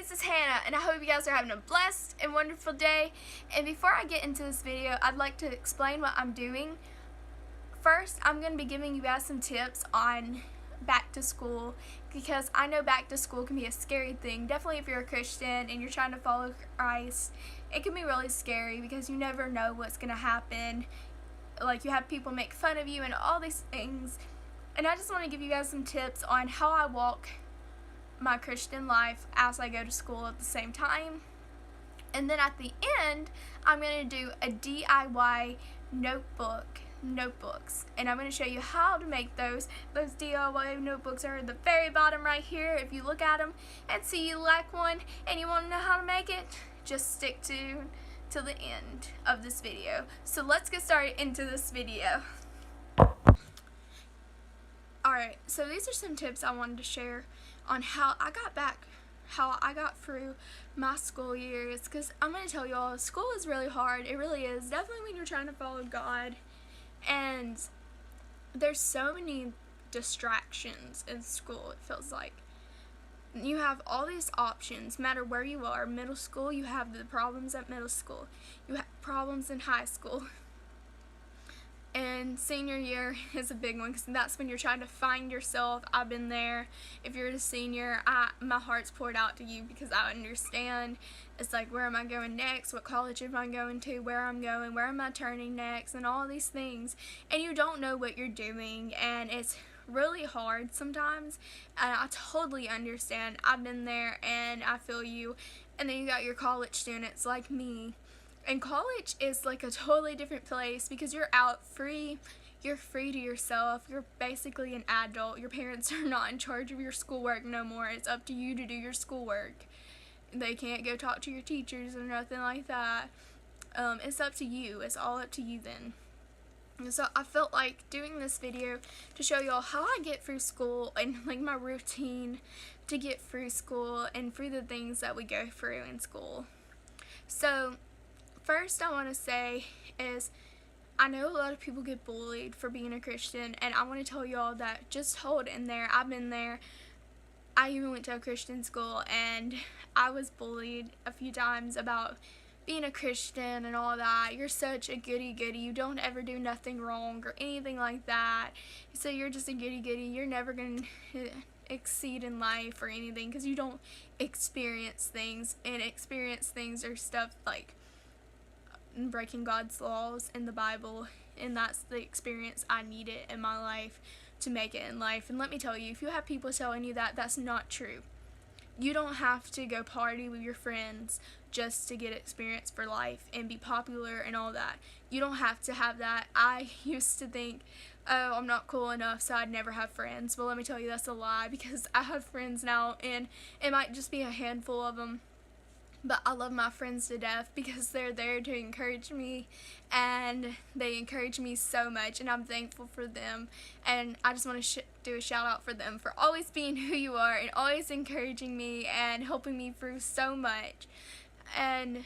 this is Hannah, and I hope you guys are having a blessed and wonderful day. And before I get into this video, I'd like to explain what I'm doing. First, I'm going to be giving you guys some tips on back to school, because I know back to school can be a scary thing. Definitely if you're a Christian and you're trying to follow Christ, it can be really scary because you never know what's going to happen. Like, you have people make fun of you and all these things. And I just want to give you guys some tips on how I walk my Christian life as I go to school at the same time. And then at the end, I'm going to do a DIY notebooks, and I'm going to show you how to make those DIY notebooks are at the very bottom right here. If you look at them and see you like one and you want to know how to make it, just stick to the end of this video. So let's get started into this video. Alright, so these are some tips I wanted to share on how I got through my school years, because I'm going to tell y'all, school is really hard. It really is, definitely when you're trying to follow God, and there's so many distractions in school. It feels like you have all these options, no matter where you are. Middle school, you have the problems at middle school, you have problems in high school, and senior year is a big one, because that's when you're trying to find yourself. I've been there. If you're a senior, my heart's poured out to you, because I understand. It's like, where am I going next? What college am I going to? Where I'm going? Where am I turning next? And all these things. And you don't know what you're doing, and it's really hard sometimes. And I totally understand. I've been there, and I feel you. And then you got your college students like me. And college is like a totally different place, because you're out free. You're free to yourself. You're basically an adult. Your parents are not in charge of your schoolwork no more. It's up to you to do your schoolwork. They can't go talk to your teachers or nothing like that. It's up to you. It's all up to you then. And so I felt like doing this video to show y'all how I get through school, and like my routine to get through school and through the things that we go through in school. So first I want to say is, I know a lot of people get bullied for being a Christian, and I want to tell y'all that just hold in there. I've been there. I even went to a Christian school, and I was bullied a few times about being a Christian and all that. You're such a goody-goody. You don't ever do nothing wrong or anything like that. So you're just a goody-goody. You're never going to exceed in life or anything, because you don't experience things. And experience things are stuff like breaking God's laws in the Bible, and that's the experience I needed in my life to make it in life. And let me tell you, if you have people telling you that, that's not true. You don't have to go party with your friends just to get experience for life and be popular and all that. You don't have to have that. I used to think, oh, I'm not cool enough, so I'd never have friends. Well, let me tell you, that's a lie, because I have friends now, and it might just be a handful of them. But I love my friends to death, because they're there to encourage me, and they encourage me so much, and I'm thankful for them. And I just want to do a shout out for them for always being who you are and always encouraging me and helping me through so much. And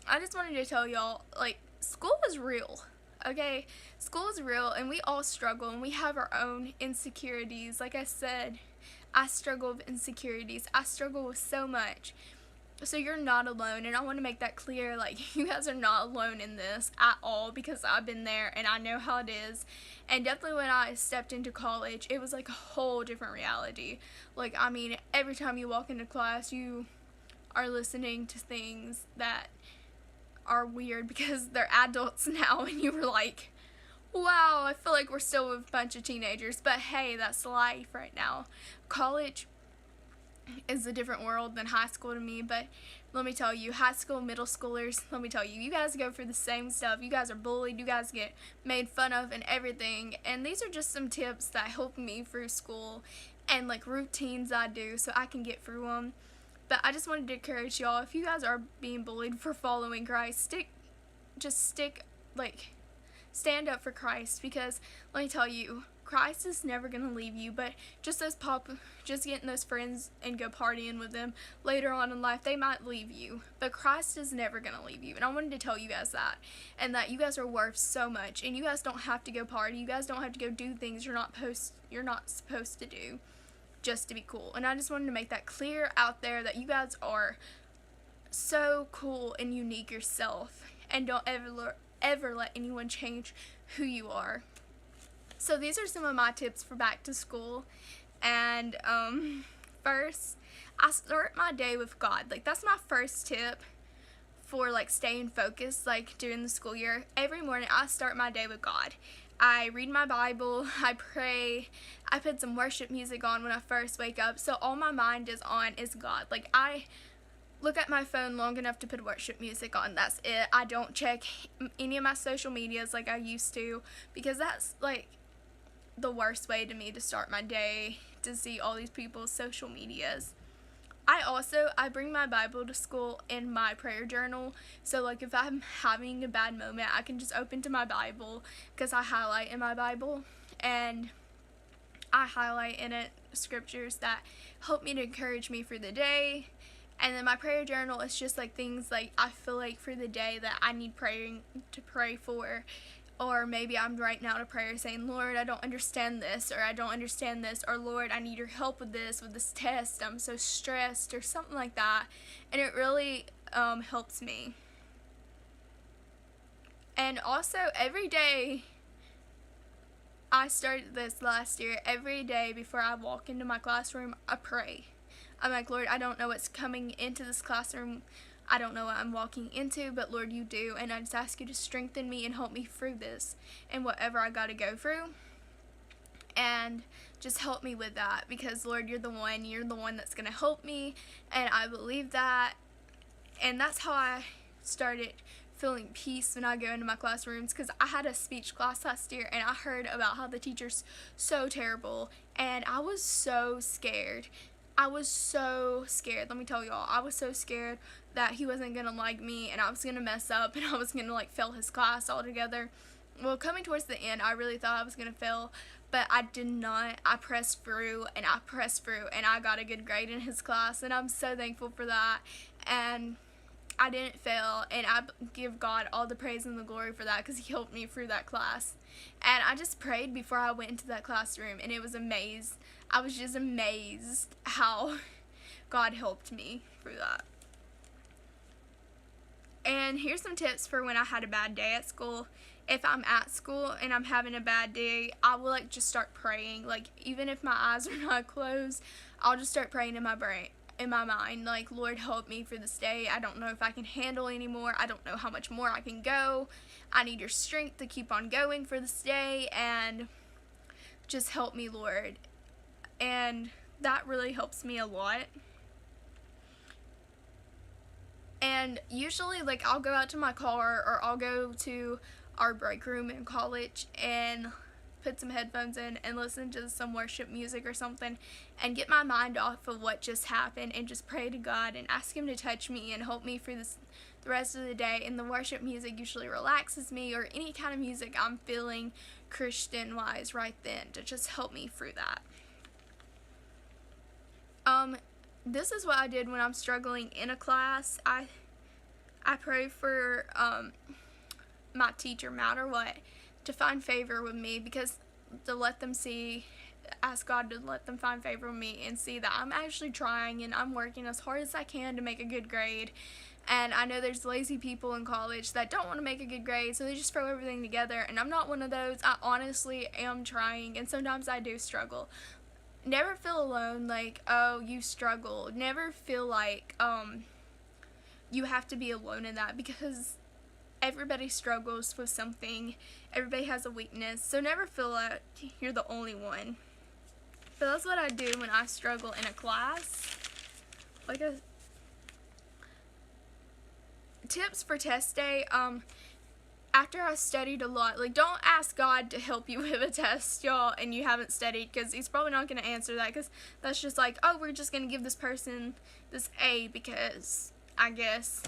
I just wanted to tell y'all, like, school is real. Okay, school is real, and we all struggle, and we have our own insecurities. Like I said, I struggle with insecurities. I struggle with so much. So you're not alone, and I want to make that clear. Like, you guys are not alone in this at all, because I've been there and I know how it is. And definitely when I stepped into college, it was like a whole different reality. Like, I mean, every time you walk into class, you are listening to things that are weird because they're adults now, and you were like, wow, I feel like we're still with a bunch of teenagers. But hey, that's life right now. College is a different world than high school to me. But let me tell you, high school, middle schoolers, let me tell you, you guys go through the same stuff. You guys are bullied, you guys get made fun of and everything. And these are just some tips that help me through school, and like routines I do so I can get through them. But I just wanted to encourage y'all, if you guys are being bullied for following Christ, stand up for Christ, because let me tell you, Christ is never going to leave you. But just getting those friends and go partying with them later on in life, they might leave you. But Christ is never going to leave you. And I wanted to tell you guys that. And that you guys are worth so much. And you guys don't have to go party. You guys don't have to go do things you're not supposed to do. just to be cool. And I just wanted to make that clear out there that you guys are so cool and unique yourself, and don't ever let anyone change who you are. So these are some of my tips for back to school. And first, I start my day with God. Like, that's my first tip for like staying focused, like during the school year. Every morning I start my day with God. I read my Bible, I pray, I put some worship music on when I first wake up, so all my mind is on is God. Like, I look at my phone long enough to put worship music on. That's it. I don't check any of my social medias like I used to, because that's like the worst way to me to start my day, to see all these people's social medias. I bring my Bible to school in my prayer journal, so like if I'm having a bad moment, I can just open to my Bible, because I highlight in my Bible, and I highlight in it scriptures that help me to encourage me for the day. And then my prayer journal is just like things like I feel like for the day that I need to pray for. Or maybe I'm writing out a prayer saying, Lord, I don't understand this, or I don't understand this, or Lord, I need your help with this test, I'm so stressed, or something like that. And it really helps me. And also, every day, I started this last year, every day before I walk into my classroom, I pray. I'm like, Lord, I don't know what's coming into this classroom. I don't know what I'm walking into, but Lord, you do, and I just ask you to strengthen me and help me through this and whatever I got to go through, and just help me with that, because Lord, you're the one that's going to help me, and I believe that. And that's how I started feeling peace when I go into my classrooms, because I had a speech class last year, and I heard about how the teacher's so terrible, and I was so scared. Let me tell y'all, I was so scared that he wasn't going to like me, and I was going to mess up, and I was going to like fail his class altogether. Well, coming towards the end, I really thought I was going to fail, but I did not. I pressed through, and I got a good grade in his class, and I'm so thankful for that. And I didn't fail, and I give God all the praise and the glory for that, because he helped me through that class. And I just prayed before I went into that classroom, and it was amazing. I was just amazed how God helped me through that. And here's some tips for when I had a bad day at school. If I'm at school and I'm having a bad day, I will like just start praying. Like, even if my eyes are not closed, I'll just start praying in my mind, like, Lord, help me for this day. I don't know if I can handle anymore. I don't know how much more I can go. I need your strength to keep on going for this day, and just help me, Lord. And that really helps me a lot. And usually, like, I'll go out to my car, or I'll go to our break room in college and put some headphones in and listen to some worship music or something, and get my mind off of what just happened, and just pray to God and ask him to touch me and help me for the rest of the day. And the worship music usually relaxes me, or any kind of music I'm feeling Christian wise right then, to just help me through that. This is what I did when I'm struggling in a class. I pray for my teacher, no matter what, to find favor with me, because to let them ask God to let them find favor with me and see that I'm actually trying and I'm working as hard as I can to make a good grade. And I know there's lazy people in college that don't want to make a good grade, so they just throw everything together, and I'm not one of those. I honestly am trying, and sometimes I do struggle. Never feel alone, like, oh, you struggle. Never feel like you have to be alone in that, because everybody struggles with something. Everybody has a weakness, so never feel like you're the only one. So that's what I do when I struggle in a class. Tips for test day. After I studied a lot, like, don't ask God to help you with a test, y'all, and you haven't studied, because he's probably not going to answer that, because that's just like, oh, we're just going to give this person this A because, I guess.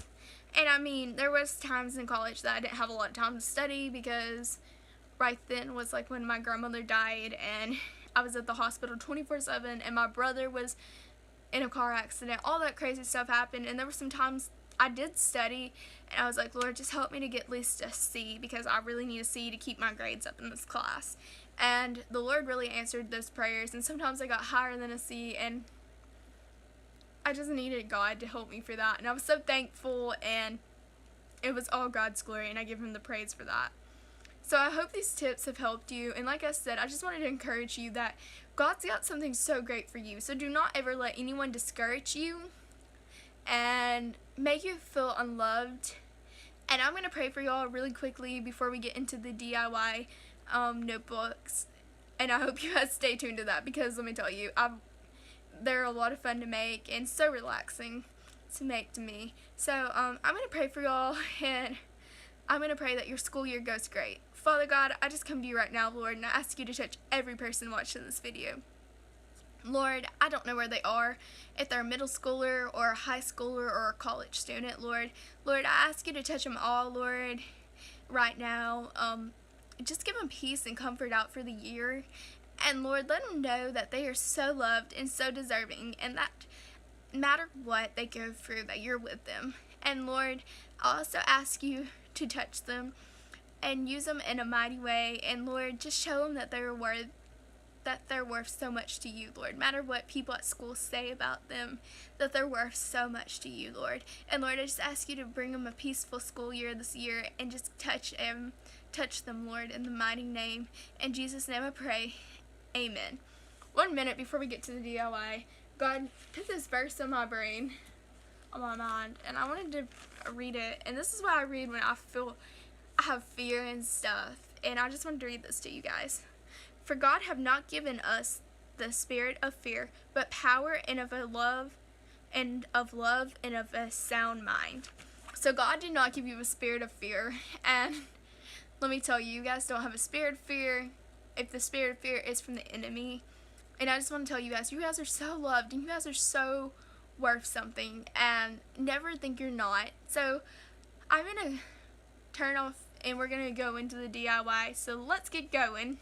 And I mean, there was times in college that I didn't have a lot of time to study, because right then was like when my grandmother died, and I was at the hospital 24/7, and my brother was in a car accident. All that crazy stuff happened, and there were some times I did study, and I was like, Lord, just help me to get at least a C, because I really need a C to keep my grades up in this class. And the Lord really answered those prayers, and sometimes I got higher than a C, and I just needed God to help me for that. And I was so thankful, and it was all God's glory, and I give him the praise for that. So I hope these tips have helped you, and like I said, I just wanted to encourage you that God's got something so great for you. So do not ever let anyone discourage you and make you feel unloved. And I'm going to pray for y'all really quickly before we get into the DIY notebooks. And I hope you guys stay tuned to that, because let me tell you, they're a lot of fun to make and so relaxing to make to me. So I'm going to pray for y'all, and I'm going to pray that your school year goes great. Father God, I just come to you right now, Lord, and I ask you to touch every person watching this video. Lord, I don't know where they are, if they're a middle schooler or a high schooler or a college student, Lord. Lord, I ask you to touch them all, Lord, right now. Just give them peace and comfort out for the year. And Lord, let them know that they are so loved and so deserving, and that no matter what they go through, that you're with them. And Lord, I also ask you to touch them and use them in a mighty way. And Lord, just show them that they're worth so much to you, Lord. No matter what people at school say about them, that they're worth so much to you, Lord. And Lord, I just ask you to bring them a peaceful school year this year, and just touch them, Lord, in the mighty name. In Jesus' name I pray. Amen. 1 minute before we get to the DIY, God put this verse in my brain, on my mind, and I wanted to read it. And this is what I read when I feel I have fear and stuff. And I just wanted to read this to you guys. For God have not given us the spirit of fear, but power and of love and of a sound mind. So God did not give you a spirit of fear. And let me tell you, you guys don't have a spirit of fear if the spirit of fear is from the enemy. And I just want to tell you guys are so loved, and you guys are so worth something, and never think you're not. So I'm going to turn off, and we're going to go into the DIY. So let's get going.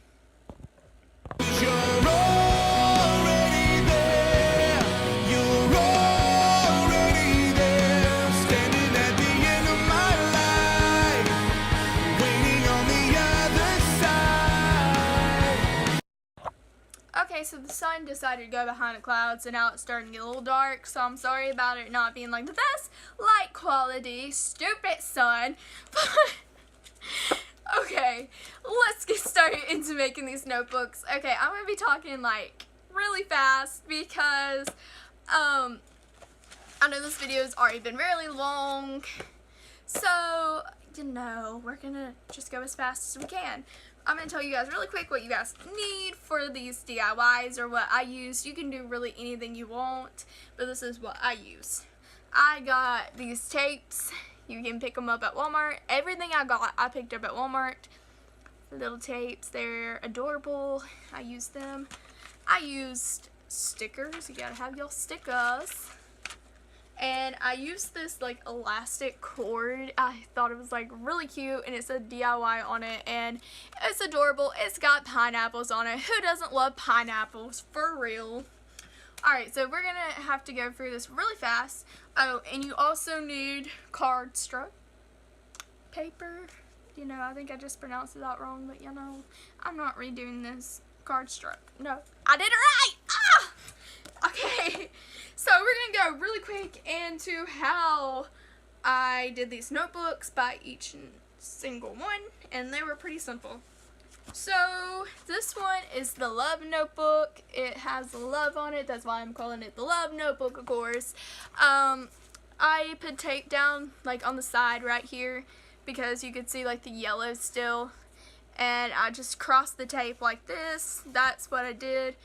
You're already there. You're already there. Standing at the end of my life, waiting on the other side. Okay, so the sun decided to go behind the clouds, and now it's starting to get a little dark, so I'm sorry about it not being like the best light quality, stupid sun. Okay, let's get started into making these notebooks. Okay, I'm going to be talking like really fast because I know this video has already been really long, so we're going to just go as fast as we can. I'm going to tell you guys really quick what you guys need for these DIYs, or what I use. You can do really anything you want, but this is what I use. I got these tapes. You can pick them up at Walmart. Everything I got, I picked up at Walmart. The little tapes, they're adorable. I used them. I used stickers. You gotta have your stickers. And I used this like elastic cord. I thought it was like really cute, and it said DIY on it, and it's adorable. It's got pineapples on it. Who doesn't love pineapples? For real. Alright, so we're going to have to go through this really fast. Oh, and you also need cardstock paper. I think I just pronounced that wrong, but I'm not redoing this. Cardstock. No, I did it right! Ah! Okay, so we're going to go really quick into how I did these notebooks by each single one, and they were pretty simple. So this one is the love notebook. It has love on it. That's why I'm calling it the love notebook, of course. I put tape down like on the side right here because you could see like the yellow still, and I just crossed the tape like this. That's what I did,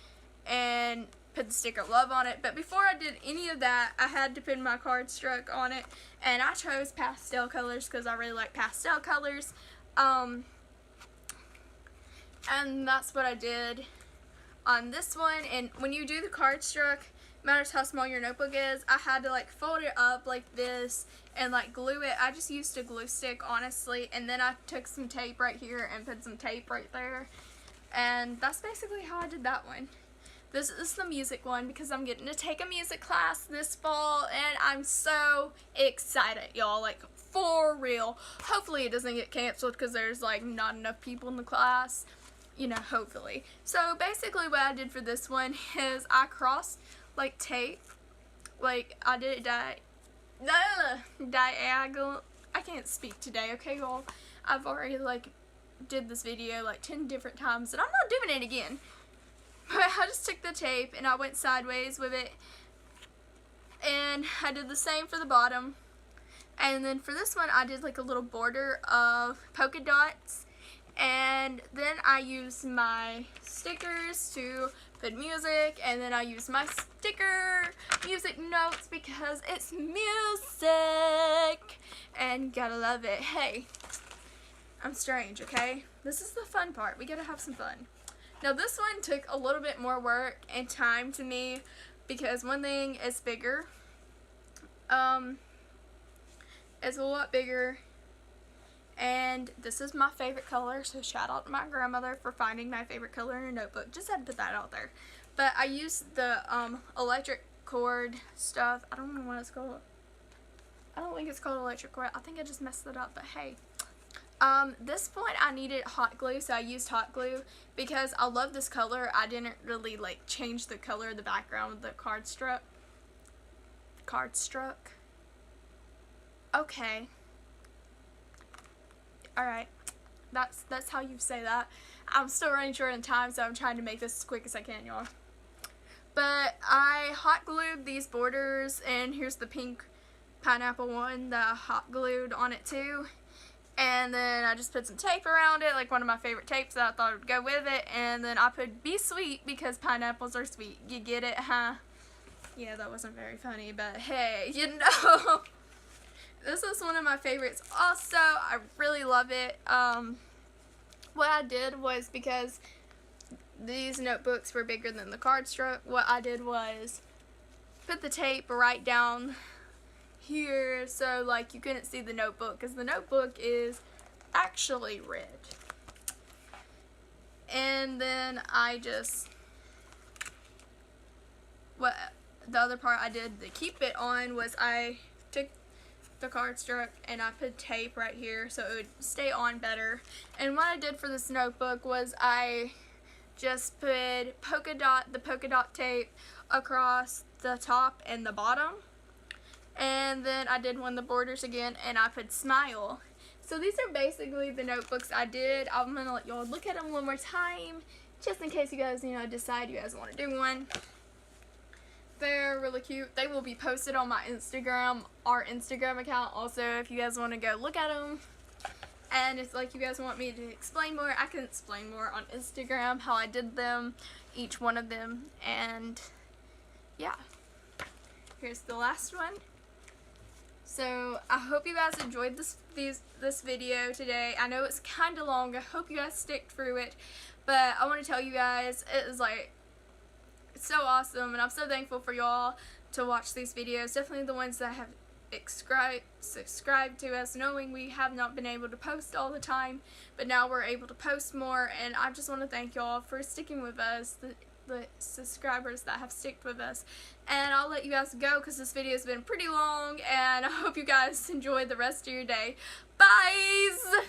and put the sticker love on it. But before I did any of that, I had to put my cardstock on it, and I chose pastel colors because I really like pastel colors. And that's what I did on this one. And when you do the cardstock, matters how small your notebook is, I had to like fold it up like this and like glue it. I just used a glue stick, honestly, and then I took some tape right here and put some tape right there. And that's basically how I did that one. This is the music one because I'm getting to take a music class this fall, and I'm so excited, y'all, like for real. Hopefully it doesn't get canceled because there's like not enough people in the class. you know, hopefully. So basically what I did for this one is I crossed like tape, like I did it diagonal. I can't speak today, okay y'all? I've already like did this video like 10 different times and I'm not doing it again. But I just took the tape and I went sideways with it, and I did the same for the bottom. And then for this one I did like a little border of polka dots, and then I used my stickers to put music, and then I used my sticker music notes because it's music and gotta love it. Hey, I'm strange, okay? This is the fun part. We gotta have some fun. Now this one took a little bit more work and time to me because one thing is bigger. It's a lot bigger, and this is my favorite color, so shout out to my grandmother for finding my favorite color in a notebook. Just had to put that out there. But I used the electric cord stuff. I don't know what it's called. I don't think it's called electric cord. I think I just messed it up, but hey. This point I needed hot glue, so I used hot glue because I love this color. I didn't really like change the color of the background of the cardstock. Okay. Alright. That's how you say that. I'm still running short on time, so I'm trying to make this as quick as I can, y'all. But I hot glued these borders, and here's the pink pineapple one that I hot glued on it too. And then I just put some tape around it, like one of my favorite tapes that I thought would go with it. And then I put be sweet because pineapples are sweet. You get it, huh? Yeah, that wasn't very funny, but hey, you know. This is one of my favorites also. I really love it. What I did was, because these notebooks were bigger than the cardstock, what I did was put the tape right down here so like you couldn't see the notebook, because the notebook is actually red. And then I just, the other part I did to keep it on was I took the cardstock and I put tape right here so it would stay on better. And what I did for this notebook was I just put the polka dot tape across the top and the bottom. And then I did one of the borders again, and I put smile. So these are basically the notebooks I did. I'm going to let y'all look at them one more time, just in case you guys, you know, decide you guys want to do one. They're really cute. They will be posted on my Instagram, our Instagram account. Also, if you guys want to go look at them. And if like you guys want me to explain more, I can explain more on Instagram how I did them, each one of them. And yeah, here's the last one. So I hope you guys enjoyed this video today. I know it's kind of long. I hope you guys stick through it. But I want to tell you guys, it is like so awesome, and I'm so thankful for y'all to watch these videos. Definitely the ones that have subscribed to us, knowing we have not been able to post all the time, but now we're able to post more. And I just want to thank y'all for sticking with us, the subscribers that have stuck with us. And I'll let you guys go because this video has been pretty long, and I hope you guys enjoy the rest of your day. Bye!